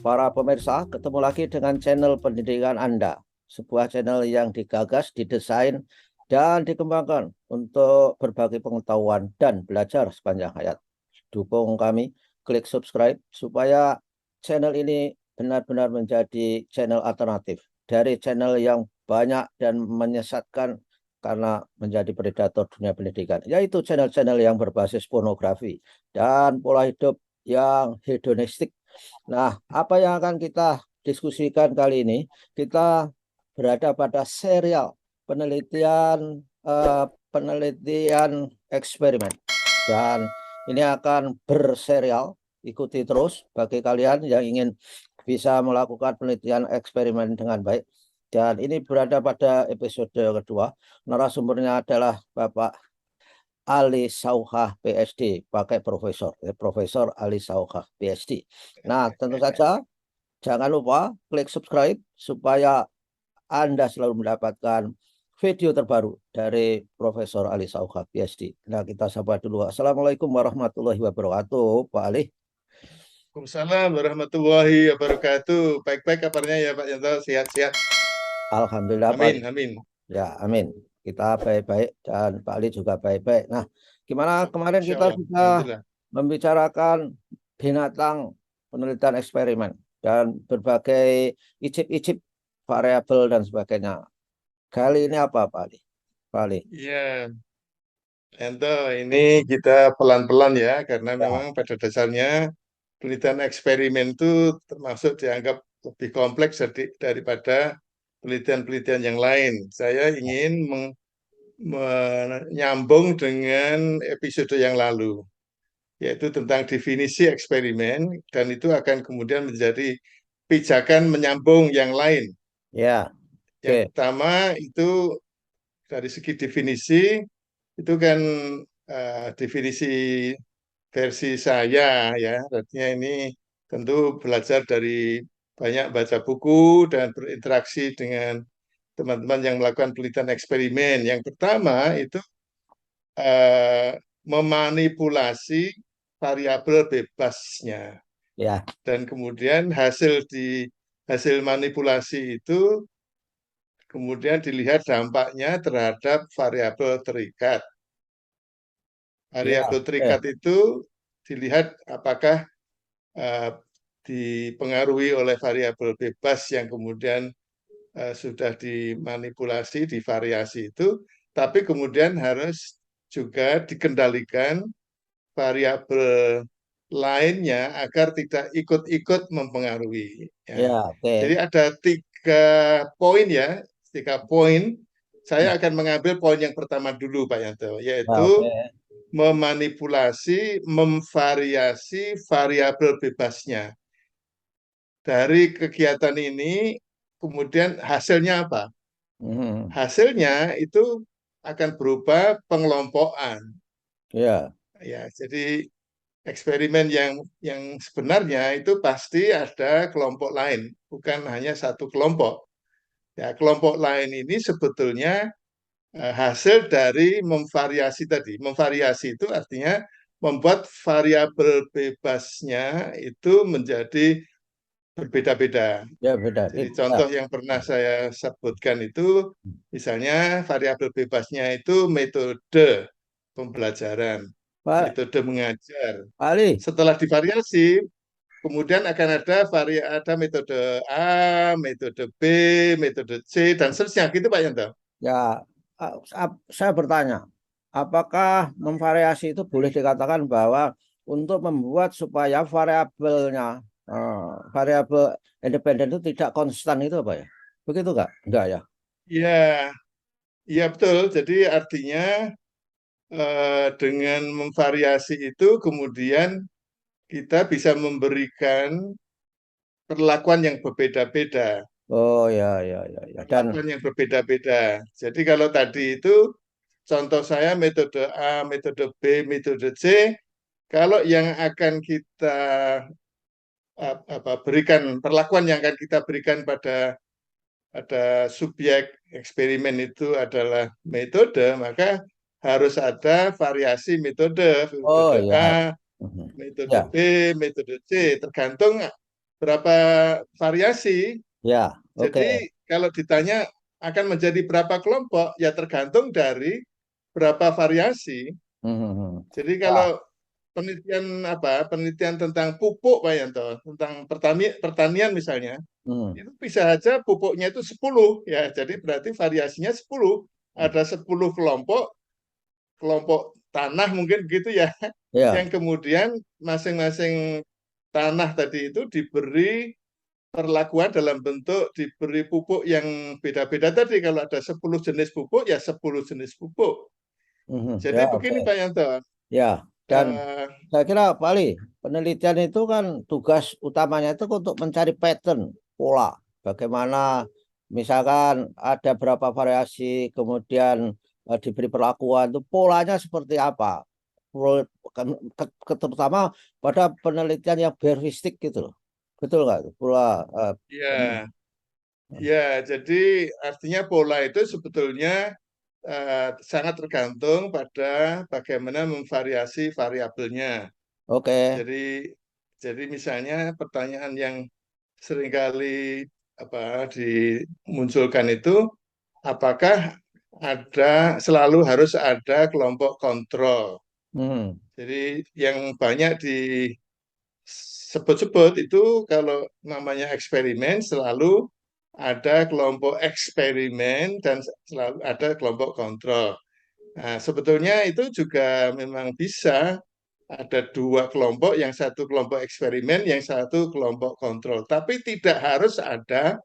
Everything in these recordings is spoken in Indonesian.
Para pemirsa, ketemu lagi dengan channel pendidikan Anda. Sebuah channel yang digagas, didesain, dan dikembangkan untuk berbagi pengetahuan dan belajar sepanjang hayat. Dukung kami, klik subscribe supaya channel ini benar-benar menjadi channel alternatif dari channel yang banyak dan menyesatkan karena menjadi predator dunia pendidikan, yaitu channel-channel yang berbasis pornografi dan pola hidup yang hedonistik. Nah, apa yang akan kita diskusikan kali ini? Kita berada pada serial penelitian penelitian eksperimen, dan ini akan berserial. Ikuti terus bagi kalian yang ingin bisa melakukan penelitian eksperimen dengan baik. Dan ini berada pada episode kedua. Narasumbernya adalah Bapak Ali Saukhah PhD, pakai profesor, Profesor Ali Saukhah PhD. Nah, tentu saja jangan lupa klik subscribe supaya Anda selalu mendapatkan video terbaru dari Profesor Ali Saukhah PhD. Nah, kita sapa dulu. Assalamualaikum warahmatullahi wabarakatuh, Pak Ali. Waalaikumsalam warahmatullahi wabarakatuh. Baik-baik kabarnya ya Pak Yanto, sehat-sehat. Alhamdulillah, Pak Ali. Amin, amin. Ya, amin. Kita baik-baik dan Pak Ali juga baik-baik. Nah, gimana kemarin Insya kita Allah, sudah alhamdulillah. membicarakan binatang penelitian eksperimen dan berbagai icip-icip variabel dan sebagainya. Kali ini apa, Pak Ali? Pak Ali. Iya, Yanto, ini kita pelan-pelan ya, karena Ya, memang pada dasarnya penelitian eksperimen itu termasuk dianggap lebih kompleks daripada penelitian-penelitian yang lain. Saya ingin menyambung dengan episode yang lalu, yaitu tentang definisi eksperimen, dan itu akan kemudian menjadi pijakan menyambung yang lain. ya, Yang oke. pertama itu dari segi definisi, itu kan definisi versi saya ya, artinya ini tentu belajar dari banyak baca buku dan berinteraksi dengan teman-teman yang melakukan penelitian eksperimen. Yang pertama itu eh, memanipulasi variabel bebasnya, Ya, dan kemudian hasil manipulasi itu kemudian dilihat dampaknya terhadap variabel terikat. ya, Variabel oke. terikat itu dilihat apakah eh, dipengaruhi oleh variabel bebas yang kemudian sudah dimanipulasi, divariasi itu, tapi kemudian harus juga dikendalikan variabel lainnya agar tidak ikut-ikut mempengaruhi. Ya, Ya. Jadi oke. ada poin ya, 3 poin. Saya akan mengambil poin yang pertama dulu, Pak Yanto, Ya, oke. yaitu memanipulasi, memvariasi variabel bebasnya. Dari kegiatan ini, kemudian hasilnya apa? Mhm. Hasilnya itu akan berupa pengelompokan. Ya, Ya, jadi eksperimen yang sebenarnya itu pasti ada kelompok lain, bukan hanya satu kelompok. Ya, kelompok lain ini sebetulnya hasil dari memvariasi tadi. Memvariasi itu artinya membuat variabel bebasnya itu menjadi berbeda-beda. ya beda. Jadi contoh yang pernah saya sebutkan itu, misalnya variabel bebasnya itu metode pembelajaran, Pak, metode mengajar. Pak Ali. Setelah divariasi, kemudian akan ada metode A, metode B, metode C, dan seterusnya. Gitu Pak Yanto. Ya, saya bertanya, apakah memvariasi itu boleh dikatakan bahwa untuk membuat supaya variabelnya, eh, variabel independen itu tidak konstan itu apa ya? Begitu nggak? Enggak ya? Iya, iya betul. Jadi artinya dengan memvariasi itu kemudian kita bisa memberikan perlakuan yang berbeda-beda. Oh ya, ya, ya, ya. Dan Perlakuan yang berbeda-beda. Jadi kalau tadi itu contoh saya metode A, metode B, metode C, kalau yang akan kita berikan, perlakuan yang akan kita berikan pada subjek eksperimen itu adalah metode, maka harus ada variasi oh metode ya, A, mhm. metode Ya, B, metode C, tergantung berapa variasi. Ya, oke. Jadi kalau ditanya akan menjadi berapa kelompok, ya tergantung dari berapa variasi. Mhm. Jadi Ya, kalau penelitian tentang pupuk Pak Yanto, tentang pertanian misalnya, mhm. itu bisa aja pupuknya itu 10 ya. Jadi berarti variasinya 10. Ada 10 kelompok, kelompok tanah mungkin begitu ya. Ya, Yang kemudian masing-masing tanah tadi itu diberi perlakuan dalam bentuk diberi pupuk yang beda-beda tadi. Kalau ada 10 jenis pupuk, ya 10 jenis pupuk. mhm. Jadi Ya, oke. begini Pak Yanto, Ya, dan eh, saya kira Pak Ali, penelitian itu kan tugas utamanya itu untuk mencari pattern, pola. Bagaimana misalkan ada berapa variasi, kemudian diberi perlakuan, itu polanya seperti apa. Pro- Terutama pada penelitian yang beristik gitu loh. Betul nggak? Pola. ya, ya, jadi artinya pola itu sebetulnya sangat tergantung pada bagaimana memvariasi variabelnya. Oke. Jadi, misalnya pertanyaan yang seringkali dimunculkan itu, apakah selalu harus ada kelompok kontrol? Hmm. Jadi yang banyak disebut-sebut itu kalau namanya eksperimen selalu ada kelompok eksperimen dan selalu ada kelompok kontrol. Nah, sebetulnya itu juga memang bisa ada dua kelompok, yang satu kelompok eksperimen, yang satu kelompok kontrol. Tapi tidak harus ada,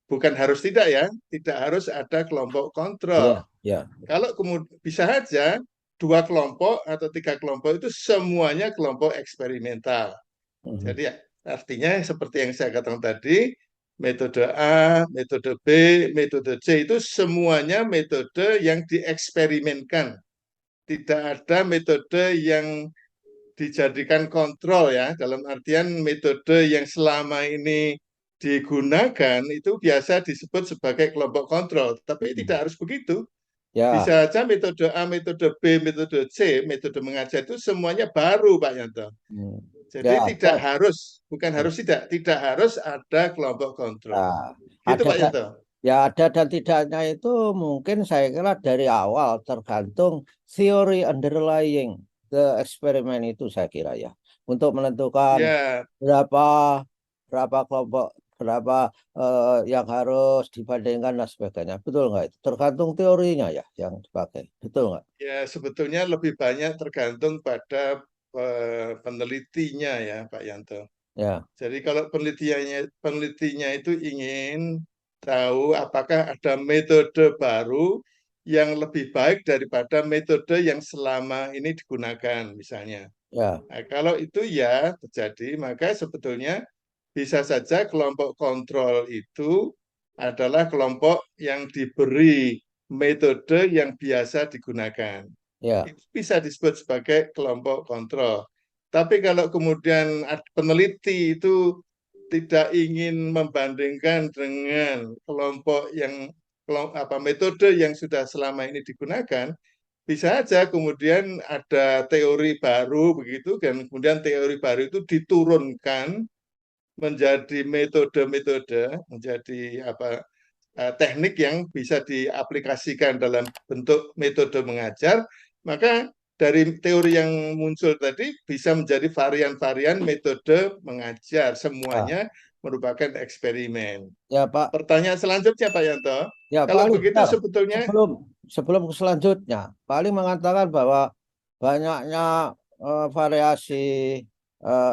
bukan harus tidak ya, tidak harus ada kelompok kontrol. Ya, ya. Kalau kemudian bisa saja dua kelompok atau tiga kelompok itu semuanya kelompok eksperimental. Mhm. Jadi ya, artinya seperti yang saya katakan tadi, metode A, metode B, metode C itu semuanya metode yang dieksperimenkan. Tidak ada metode yang dijadikan kontrol ya, dalam artian metode yang selama ini digunakan itu biasa disebut sebagai kelompok kontrol, tapi Mhm. tidak harus begitu. Ya. Bisa saja metode A, metode B, metode C, metode mengajar itu semuanya baru Pak Yanto. Hmm. Ya, Jadi tidak harus, bukan harus tidak harus ada kelompok kontrol. nah, Gitu ada Pak Yanto. ya ada dan tidaknya itu mungkin saya kira dari awal tergantung teori underlying the eksperimen itu saya kira ya untuk menentukan Ya, berapa berapa kelompok berapa yang harus dibandingkan dan sebagainya betul nggak itu tergantung teorinya ya yang dipakai betul nggak ya sebetulnya lebih banyak tergantung pada penelitinya ya Pak Yanto. ya Jadi kalau penelitinya itu ingin tahu apakah ada metode baru yang lebih baik daripada metode yang selama ini digunakan misalnya. ya Nah, kalau itu ya terjadi, maka sebetulnya bisa saja kelompok kontrol itu adalah kelompok yang diberi metode yang biasa digunakan. ya Itu bisa disebut sebagai kelompok kontrol. Tapi kalau kemudian peneliti itu tidak ingin membandingkan dengan metode yang sudah selama ini digunakan, bisa aja kemudian ada teori baru begitu, dan kemudian teori baru itu diturunkan menjadi metode-metode, menjadi teknik yang bisa diaplikasikan dalam bentuk metode mengajar, maka dari teori yang muncul tadi bisa menjadi varian-varian metode mengajar. ya, Semuanya merupakan eksperimen. ya Pak. Pertanyaan selanjutnya Pak Yanto, Ya, kalau paling begitu bentar. sebetulnya Sebelum sebelum ke selanjutnya, paling mengatakan bahwa banyaknya variasi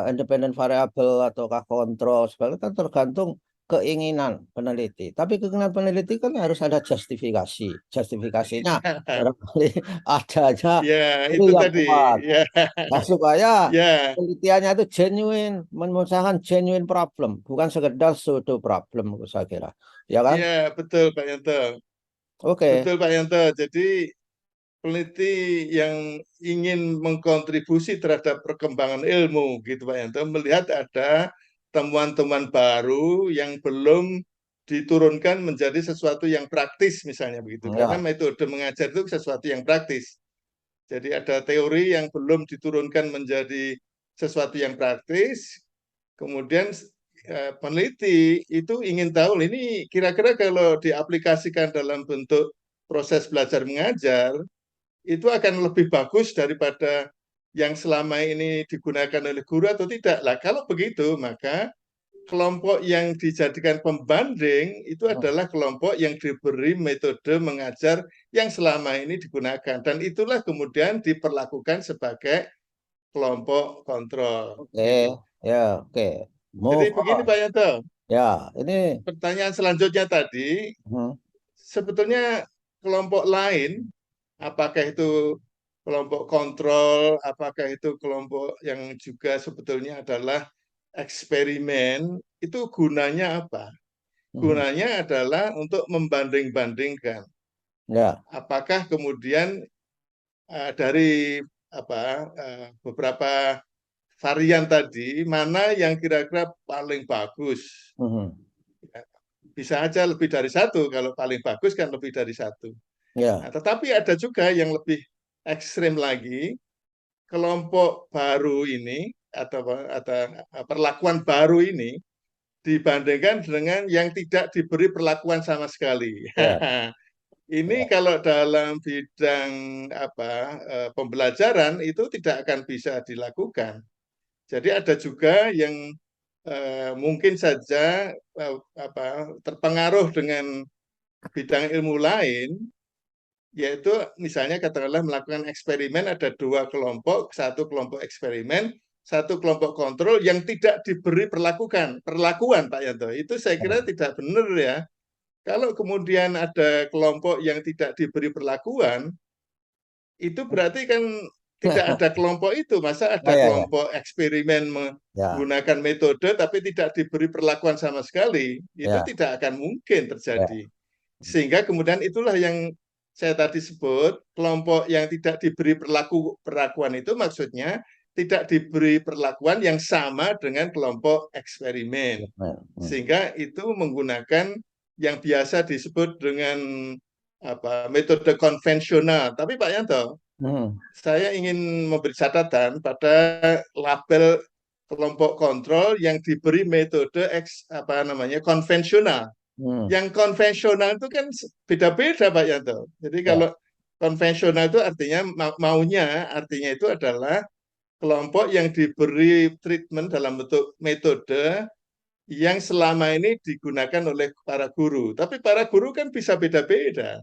independen variabel ataukah kontrol sebagainya kan tergantung keinginan peneliti. Tapi keinginan peneliti kan harus ada justifikasi. Justifikasinya barangkali adanya ya ini itu yang tadi kuat. ya Nah, supaya ya penelitiannya itu genuine, menyelesaikan genuine problem, bukan sekedar pseudo problem, saya kira. Ya kan? ya betul Pak Yanto. Oke. Betul Pak Yanto. Jadi peneliti yang ingin mengkontribusi terhadap perkembangan ilmu gitu Pak Yanto melihat ada temuan-temuan baru yang belum diturunkan menjadi sesuatu yang praktis misalnya begitu, karena Ya, metode mengajar itu sesuatu yang praktis. Jadi ada teori yang belum diturunkan menjadi sesuatu yang praktis, kemudian peneliti itu ingin tahu ini kira-kira kalau diaplikasikan dalam bentuk proses belajar mengajar itu akan lebih bagus daripada yang selama ini digunakan oleh guru atau tidak. Lah kalau begitu maka kelompok yang dijadikan pembanding itu adalah kelompok yang diberi metode mengajar yang selama ini digunakan dan itulah kemudian diperlakukan sebagai kelompok kontrol. Oke, Gitu. ya, oke. Jadi Move begini on. Pak Yanto, Ya, ini pertanyaan selanjutnya tadi, hmm, sebetulnya kelompok lain, apakah itu kelompok kontrol, apakah itu kelompok yang juga sebetulnya adalah eksperimen, itu gunanya apa? hmm, Gunanya adalah untuk membanding-bandingkan. ya, Apakah kemudian dari beberapa varian tadi, mana yang kira-kira paling bagus? hmm, Bisa aja lebih dari satu, kalau paling bagus kan lebih dari satu. Nah, ya, tetapi ada juga yang lebih ekstrim lagi, kelompok baru ini atau perlakuan baru ini dibandingkan dengan yang tidak diberi perlakuan sama sekali. ya, Ini ya, kalau dalam bidang pembelajaran itu tidak akan bisa dilakukan. Jadi ada juga yang mungkin saja terpengaruh dengan bidang ilmu lain, yaitu misalnya katakanlah melakukan eksperimen ada dua kelompok, satu kelompok eksperimen, satu kelompok kontrol yang tidak diberi perlakuan Pak Yanto. Itu saya kira tidak benar ya. Kalau kemudian ada kelompok yang tidak diberi perlakuan, itu berarti kan tidak ada kelompok itu. Masa ya, ada ya, ya, kelompok eksperimen ya, menggunakan metode tapi tidak diberi perlakuan sama sekali, itu ya, tidak akan mungkin ya, terjadi. Sehingga kemudian itulah yang saya tadi sebut, kelompok yang tidak diberi perlakuan itu maksudnya tidak diberi perlakuan yang sama dengan kelompok eksperimen. hmm, Sehingga itu menggunakan yang biasa disebut dengan metode konvensional. Tapi Pak Yanto, hmm, saya ingin memberi catatan pada label kelompok kontrol yang diberi metode konvensional. hmm, Yang konvensional itu kan beda-beda Pak Yanto. Jadi ya, kalau konvensional itu artinya maunya artinya itu adalah kelompok yang diberi treatment dalam bentuk metode yang selama ini digunakan oleh para guru. Tapi para guru kan bisa beda-beda.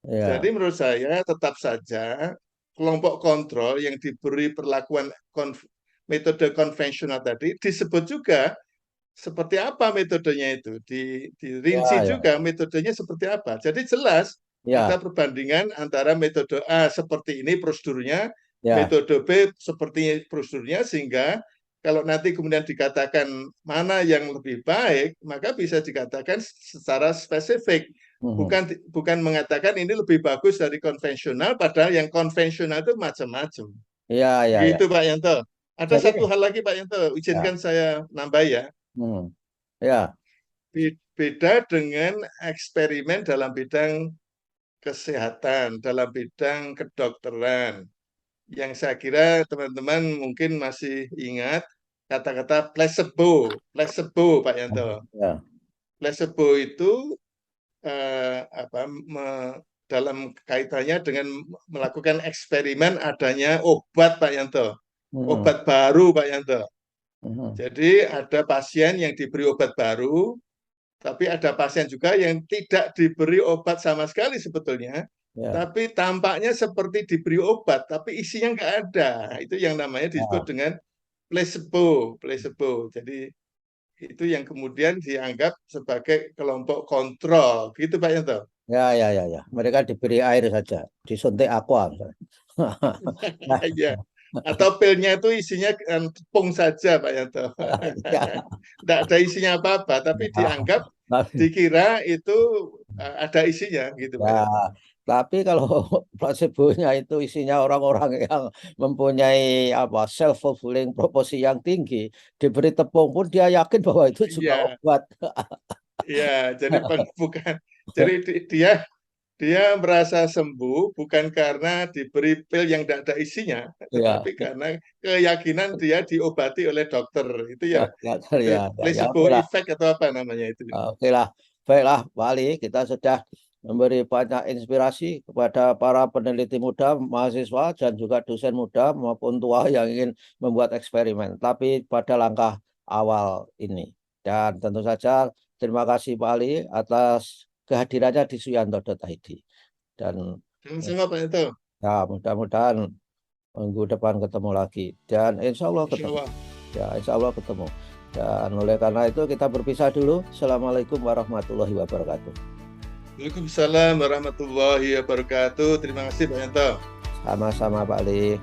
ya, Jadi menurut saya tetap saja kelompok kontrol yang diberi perlakuan metode konvensional tadi disebut juga seperti apa metodenya itu, dirinci ya, ya, juga metodenya seperti apa. Jadi jelas ada ya, perbandingan antara metode A seperti ini prosedurnya, ya, metode B seperti prosedurnya, sehingga kalau nanti kemudian dikatakan mana yang lebih baik, maka bisa dikatakan secara spesifik. hmm, Bukan mengatakan ini lebih bagus dari konvensional, padahal yang konvensional itu macam-macam. ya, ya, ya. Gitu Pak Yanto. Ada Jadi, satu hal lagi Pak Yanto, ya, izinkan saya nambah ya. hmm, ya, Beda dengan eksperimen dalam bidang kesehatan, dalam bidang kedokteran. Yang saya kira teman-teman mungkin masih ingat kata-kata placebo, placebo Pak Yanto. ya, Placebo itu dalam kaitannya dengan melakukan eksperimen adanya obat Pak Yanto, hmm, obat baru Pak Yanto. hmm, Jadi ada pasien yang diberi obat baru, tapi ada pasien juga yang tidak diberi obat sama sekali sebetulnya, ya, tapi tampaknya seperti diberi obat, tapi isinya nggak ada. Itu yang namanya disebut ya, dengan placebo, placebo. Jadi itu yang kemudian dianggap sebagai kelompok kontrol, gitu Pak Yanto. ya, ya, ya, ya. Mereka diberi air saja, disuntik aqua, misalnya. Nah, Ya. Atau pilnya itu isinya tepung saja Pak Yanto. ya, Tidak ada isinya apa-apa, tapi dianggap, tapi dikira itu ada isinya, gitu Pak ya, Yanto. tapi kalau placebo-nya itu isinya orang-orang yang mempunyai apa self fulfilling prophecy yang tinggi, diberi tepung pun dia yakin bahwa itu juga Iya, obat. iya. Jadi bukan. Jadi dia dia merasa sembuh bukan karena diberi pil yang tidak ada isinya, Ya, tetapi karena keyakinan dia diobati oleh dokter. Itu ya, ya, ya, itu ya, ya, ya, oke placebo lah. effect atau apa namanya itu. Oke lah, baiklah Pak Ali, kita sudah memberi banyak inspirasi kepada para peneliti muda, mahasiswa, dan juga dosen muda maupun tua yang ingin membuat eksperimen. Tapi pada langkah awal ini. Dan tentu saja terima kasih Pak Ali atas kehadirannya di suyanto.id. Dan Sama-sama Pak Ito. ya mudah-mudahan minggu depan ketemu lagi. Dan insya Allah Insya ketemu. Allah. Ya, insya Allah ketemu. Dan oleh karena itu kita berpisah dulu. Assalamualaikum warahmatullahi wabarakatuh. Waalaikumsalam warahmatullahi wabarakatuh. Terima kasih Pak Yanto. Sama-sama Pak Ali.